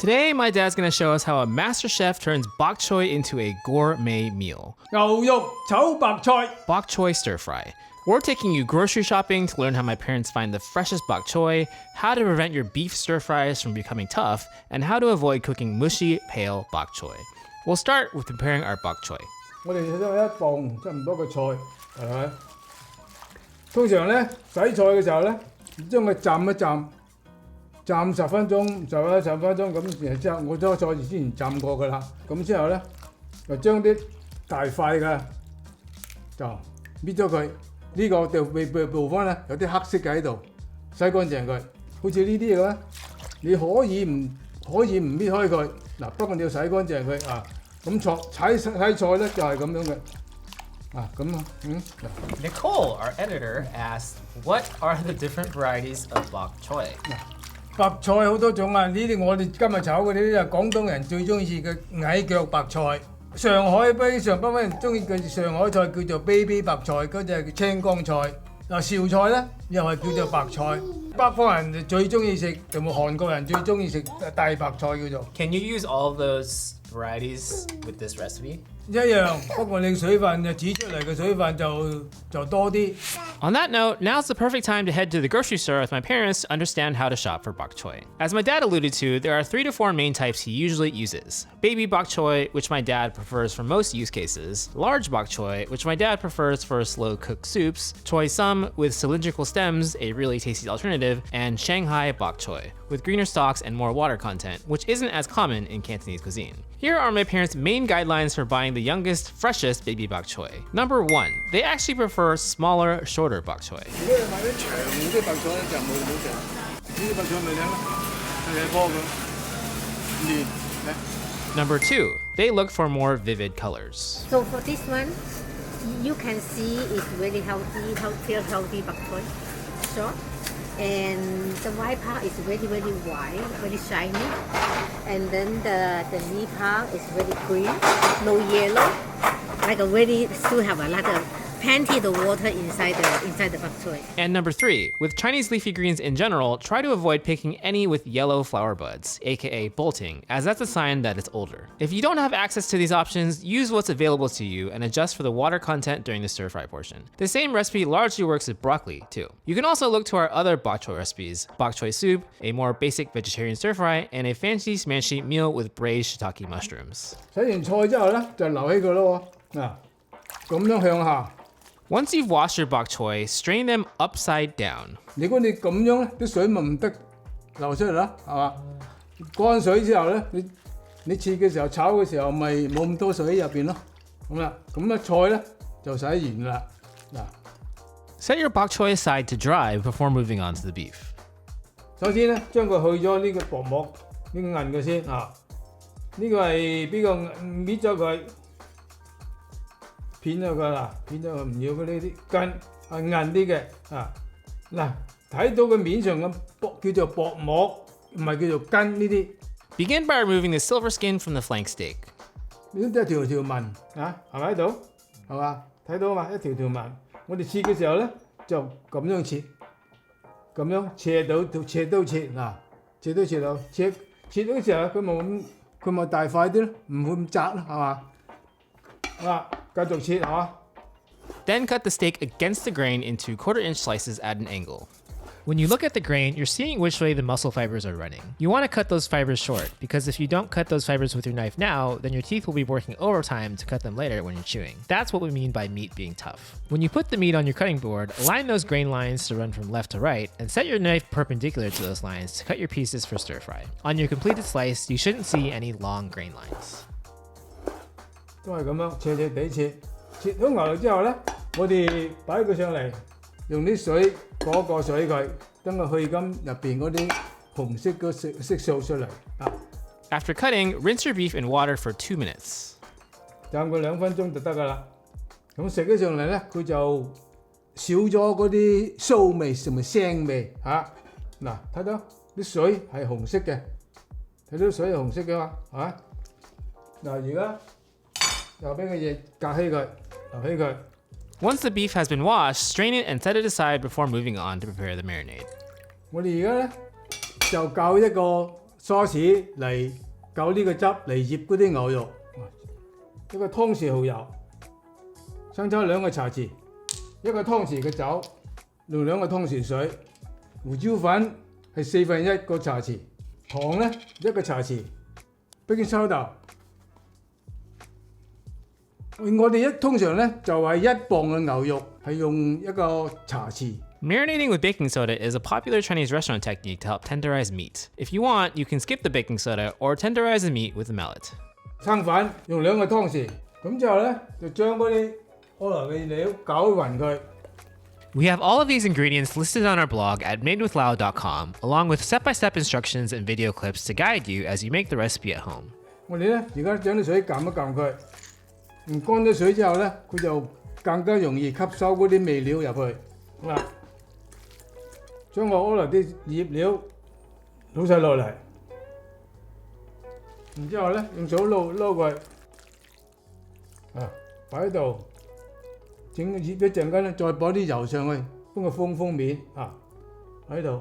Today, my dad's gonna show us how a master chef turns bok choy into a gourmet meal. 牛肉炒白菜 Bok choy stir fry. We're taking you grocery shopping to learn how my parents find the freshest bok choy, how to prevent your beef stir fries from becoming tough, and how to avoid cooking mushy, pale bok choy. We'll start with preparing our bok choy. 我哋都有一磅差唔多嘅菜，係咪？通常咧洗菜嘅時候咧，將佢浸一浸，浸10分鐘，10分鐘咁，然之後我將菜之前浸過㗎啦。咁之後咧，就將啲大塊嘅就搣咗佢。呢個就部分咧有啲黑色嘅喺度，洗乾淨佢。好似呢啲嘅咧，你可以唔搣開佢嗱，不過你要洗乾淨佢啊。咁洗菜咧就係咁樣嘅啊，咁啊Nicole, our editor, asked, "What are the different varieties of bok choy?" 白菜好多種啊，呢啲我哋今日炒嗰啲就係廣東人最中意嘅矮腳白菜。上海非常北方人中意嘅上海菜叫做 baby 白菜，嗰隻叫青江菜。嗱紹菜咧又係叫做白菜。北方人最中意食，同埋韓國人最中意食大白菜叫做。Can you use all those varieties with this recipe? 一樣，不過你水分就指出嚟嘅水分就多啲。On that note, now's the perfect time to head to the grocery store with my parents to understand how to shop for bok choy. As my dad alluded to, there are 3 to 4 main types he usually uses. Baby bok choy, which my dad prefers for most use cases. Large bok choy, which my dad prefers for slow-cooked soups. Choy sum, with cylindrical stems, a really tasty alternative. And Shanghai bok choy, with greener stalks and more water content, which isn't as common in Cantonese cuisine. Here are my parents' main guidelines for buying the youngest, freshest baby bok choy. Number 1, they actually prefer smaller, shorter bok choy. 如果你買啲長啲白菜咧就冇好食，呢啲白菜咪靚咯，係波咁嫩咧。Number 2, they look for more vivid colors. So for this one, you can see it's very healthy bok choy. Short. And the white part is very white, very shiny. And then the knee part is very green, no yellow. Like a very still have a lot of plenty of water inside the bok choy. And number 3, with Chinese leafy greens in general, try to avoid picking any with yellow flower buds, aka bolting, as that's a sign that it's older. If you don't have access to these options, use what's available to you and adjust for the water content during the stir fry portion. The same recipe largely works with broccoli too. You can also look to our other bok choy recipes, bok choy soup, a more basic vegetarian stir fry, and a fancy smashi meal with braised shiitake mushrooms. 洗完菜之後咧就留起佢咯喎，嗱咁樣向下。Once you've washed your bok choy, strain them upside down. 如果你咁樣咧，啲水咪唔得流出嚟啦，係嘛？乾水之後咧，你切嘅時候炒嘅時候咪冇咁多水喺入邊咯。咁啦，咁咧菜咧就洗完啦。嗱， Set your bok choy aside to dry before moving on to the beef. 首先咧將佢去咗呢個薄膜呢個韌嘅先啊，呢個係邊個搣咗佢？片咗佢啦，片咗佢唔要佢呢啲筋係韌啲嘅啊！嗱，睇到佢面上嘅叫做薄膜，唔係叫做筋呢啲。Begin by removing the silver skin from the flank steak. 呢啲一條紋啊，係咪喺度？係嘛？睇到嘛？一條紋。我哋切嘅時候咧，就咁樣切，咁樣切到嗱，切到嘅時候佢咪大塊啲咯，唔會咁窄咯，係嘛？啊！ 繼續切嚇。Then cut the steak against the grain into 1/4-inch slices at an angle. When you look at the grain, you're seeing which way the muscle fibers are running. You want to cut those fibers short, because if you don't cut those fibers with your knife now, then your teeth will be working overtime to cut them later when you're chewing. That's what we mean by meat being tough. When you put the meat on your cutting board, align those grain lines to run from left to right, and set your knife perpendicular to those lines to cut your pieces for stir fry. On your completed slice, you shouldn't see any long grain lines. 都係咁樣斜地切好牛肉之後咧，我哋擺佢上嚟，用啲水過水佢，等佢去甘入邊嗰啲紅色嘅色素出嚟啊。After cutting, rinse your beef in water for 2 minutes. 浸佢2分鐘就得㗎啦。咁食起上嚟咧，佢就少咗嗰啲臊味同埋腥味嚇。嗱，睇到啲水係紅色嘅，睇到水係紅色嘅嘛嚇。嗱，而家 Once the beef has been washed, strain it and set it aside before moving on to prepare the marinade. 我哋而家咧就教一個沙士嚟夠呢個汁嚟醃嗰啲牛肉，一個湯匙蠔油，生抽2個茶匙，一個湯匙嘅酒，用2個湯匙水，胡椒粉係1/4個茶匙，糖咧1個茶匙，baking soda。我哋通常咧就係1磅嘅牛肉係用1個茶匙。Marinating with baking soda is a popular Chinese restaurant technique to help tenderize meat. If you want, you can skip the baking soda or tenderize the meat with a mallet. 生粉用2個湯匙，咁之後咧就將嗰啲可樂嘅料攪勻佢。We have all of these ingredients listed on our blog at madewithlao.com, along with step-by-step instructions and video clips to guide you as you make the recipe at home. 我哋咧而家將啲水撳一撳佢，乾咗水之後咧，佢就更加容易吸收嗰啲味料入去。好啦，將我可樂啲醃料倒晒落嚟，然之後咧用手撈佢，擺喺度，整醃一陣間咧，再擺啲油上去，幫佢封面喺度。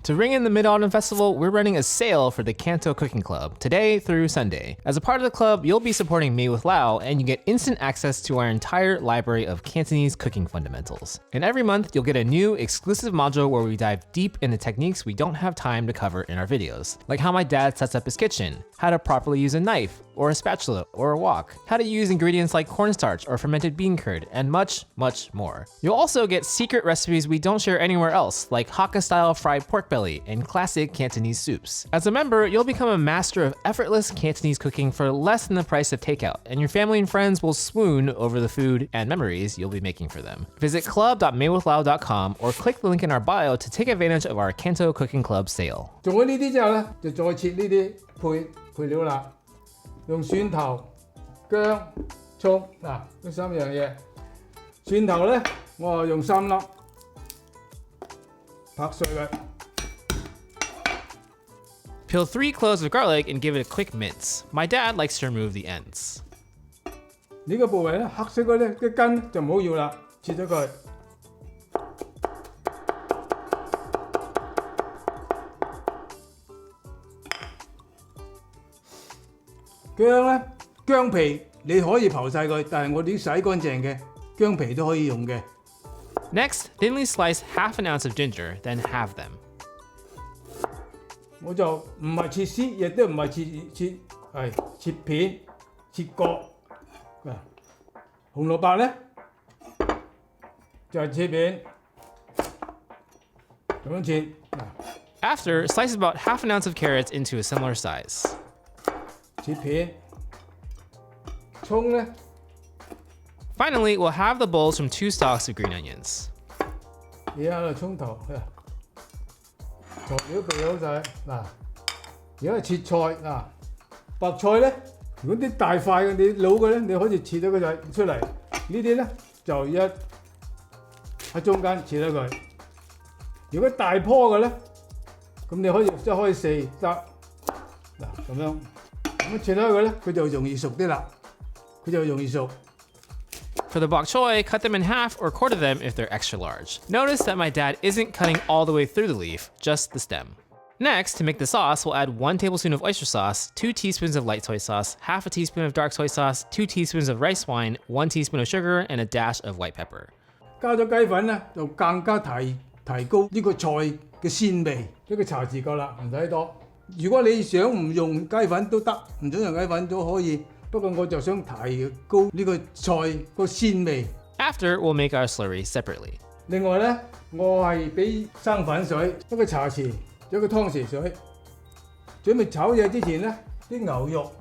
To ring in the Mid-Autumn Festival, we're running a sale for the CANTO Cooking Club, today through Sunday. As a part of the club, you'll be supporting Made with Lau, and you get instant access to our entire library of Cantonese cooking fundamentals. And every month, you'll get a new exclusive module where we dive deep into techniques we don't have time to cover in our videos, like how my dad sets up his kitchen, how to properly use a knife, or a spatula, or a wok, how to use ingredients like cornstarch or fermented bean curd, and much, much more. You'll also get secret recipes we don't share anywhere else, like Hakka-style fried pork belly and classic Cantonese soups. As a member, you'll become a master of effortless Cantonese cooking for less than the price of takeout, and your family and friends will swoon over the food and memories you'll be making for them. Visit club.madewithlao.com or click the link in our bio to take advantage of our CANTO Cooking Club sale. 做咗呢啲之後咧，就再切呢啲配料啦。用蒜頭、薑、葱呢3樣嘢。蒜頭咧，我用3粒，拍碎佢。Peel 3 cloves of garlic and give it a quick mince. My dad likes to remove the ends. 呢個部位咧，黑色嗰啲根就唔好要啦，切咗佢。薑咧，薑皮你可以刨晒佢，但係我哋洗乾淨嘅薑皮都可以用嘅。Next, thinly slice half an ounce of ginger, then halve them. 我就唔係切絲，亦都唔係切片、切角。紅蘿蔔咧就係切片，咁樣切。After, slice about half an ounce of carrots into a similar size. 切片，葱咧。Finally, we'll have the bowls from 2 stalks of green onions. 而家喺度葱頭，材料備好晒。而家係切菜白菜咧，如果啲大塊嘅你老嘅咧，你可以切咗佢就出嚟。呢啲咧就喺中間切咗佢。如果大棵嘅咧，咁你可以即係可以4得咁樣。咁切開佢咧，佢就容易熟啲啦。佢就容易熟。For the bok choy, cut them in half or quarter them if they're extra large. Notice that my dad isn't cutting all the way through the leaf, just the stem. Next, to make the sauce, we'll add 1 tablespoon of oyster sauce, 2 teaspoons of light soy sauce, half a teaspoon of dark soy sauce, 2 teaspoons of rice wine, 1 teaspoon of sugar, and a dash of white pepper. 加咗雞粉咧，就更加提高呢個菜嘅鮮味。1個茶匙夠啦，唔使多。如果你想唔用雞粉都得，唔想用雞粉都可以。不過我就想提高呢個菜個鮮味。After, we'll make our slurry separately. 另外咧，我係俾生粉水1個茶匙，1個湯匙水。準備炒嘢之前咧，啲牛肉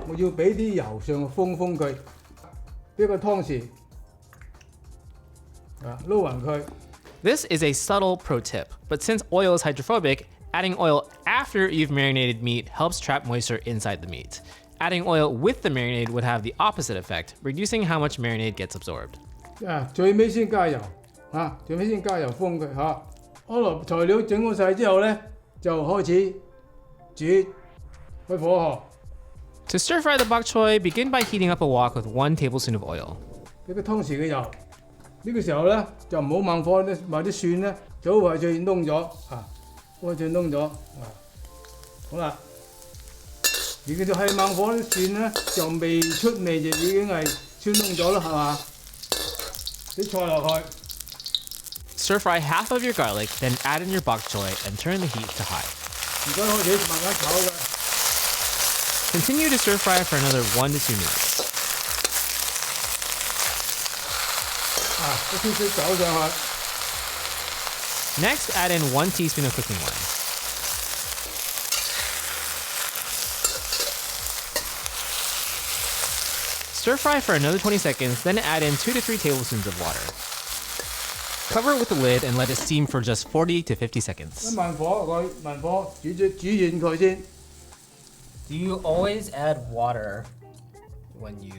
我要俾啲油上去封佢，1個湯匙撈勻佢。This is a subtle pro tip, but since oil is hydrophobic, adding oil after you've marinated meat helps trap moisture inside the meat. Adding oil with the marinade would have the opposite effect, reducing how much marinade gets absorbed. 最尾先加油最尾先加油封佢可樂材料整好晒之後咧，就開始煮，開火河。To stir fry the bok choy, begin by heating up a wok with 1 tablespoon of oil. 1個湯匙嘅油，呢個時候咧就唔好猛火咧，買啲蒜咧早為佢燶咗燶咗好啦，而家就係猛火蒜咧，就未出味就已經係酸燶咗啦，係嘛？啲菜落去。 Stir fry half of your garlic, then add in your bok choy and turn the heat to high. 而家開始慢慢炒嘅， Continue to stir fry for another 1 to 2 minutes. 一少少酒上去。 Next, add in 1 teaspoon of cooking oil. Stir fry for another 20 seconds, then add in 2 to 3 tablespoons of water. Cover it with the lid and let it steam for just 40 to 50 seconds. 慢火煮軟佢先。 Do you always add water when you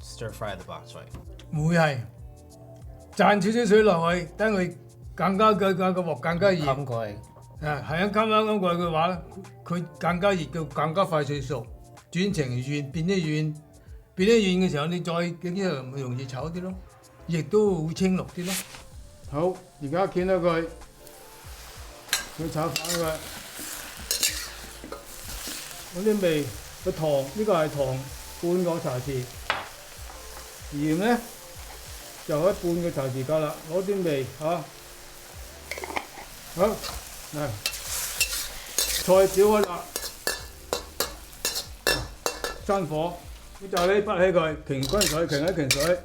stir fry the bok choy? 會係賺少少水落去，等佢更加個鑊更加熱。冚佢。係啊，冚過嘅話咧，佢更加熱，佢更加快脆熟，轉成軟變咗軟，變咗軟嘅時候，你再咁樣咪容易炒啲咯，亦都會清綠啲咯。好，而家見到佢炒反佢，嗰啲味個糖呢個係糖半個茶匙，鹽咧就可以半個茶匙夠啦，攞啲味嚇。好，嚟菜炒開啦，生火，你就呢滗起佢，擎一擎水。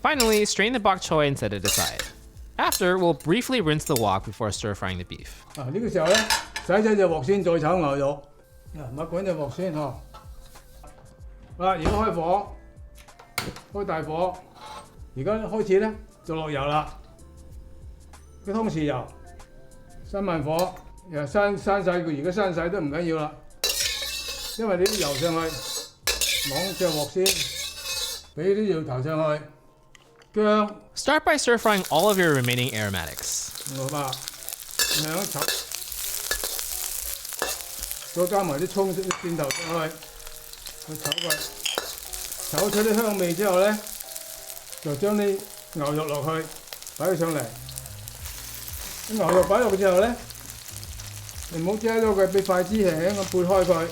Finally, strain the bok choy and set it aside. After, we'll briefly rinse the wok before stir frying the beef. 呢個時候咧，洗隻鑊先，再炒牛肉。咪滾隻鑊先嗬。而家開火，開大火。而家開始咧就落油啦，一湯匙油，閂慢火，又閂晒佢，而家閂晒都唔緊要啦，因為你啲油上去，攞隻鑊先，俾啲藥頭上去，薑。 Start by stir frying all of your remaining aromatics. 好吧，兩炒，再加埋啲葱、啲蒜頭上去炒佢，炒出啲香味之後咧，就將啲牛肉落去，擺佢上嚟。啲牛肉擺落去之後咧，你唔好遮咗佢，俾筷子輕輕咁撥開佢。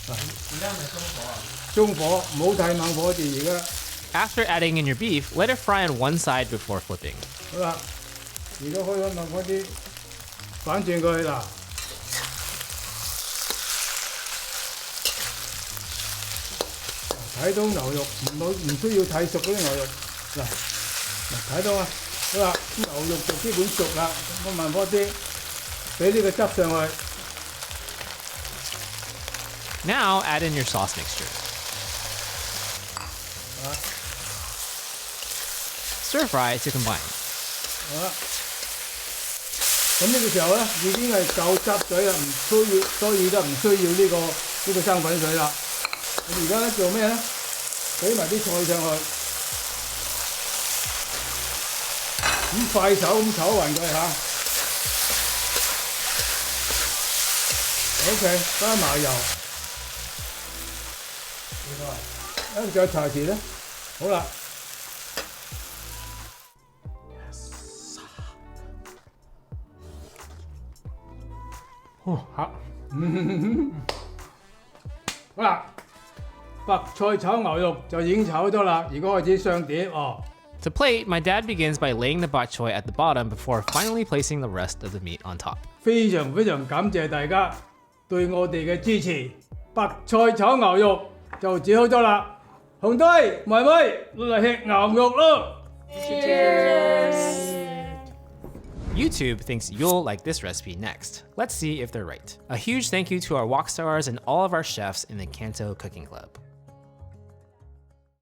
而家係咪中火啊？中火，唔好太猛火住而家。 After adding in your beef, let it fry on one side before flipping. 好啦，而家開咗慢火啲，反轉佢嗱。睇到牛肉唔需要太熟嗰啲牛肉，嗱睇到啊，好啦，牛肉就基本熟啦，我慢火啲，俾呢個汁上去。Now add in your sauce mixture. Stir fry to combine. 好啦，咁呢個時候咧已經係夠汁水啦，所以就唔需要呢個生粉水啦。咁而家咧做咩咧？俾埋啲菜上去，咁快手咁炒勻佢嚇。OK， 加埋油。仲有茶匙咧，好啦。 好，好啦，白菜炒牛肉就已經炒咗啦，而家開始上碟哦。To plate, my dad begins by laying the bok choy at the bottom before finally placing the rest of the meat on top. 非常感謝大家對我哋嘅支持，白菜炒牛肉就煮好咗啦。紅隊妹妹落嚟吃牛肉咯 Cheers! YouTube thinks you'll like this recipe next. Let's see if they're right. A huge thank you to our wok stars and all of our chefs in the CANTO Cooking Club.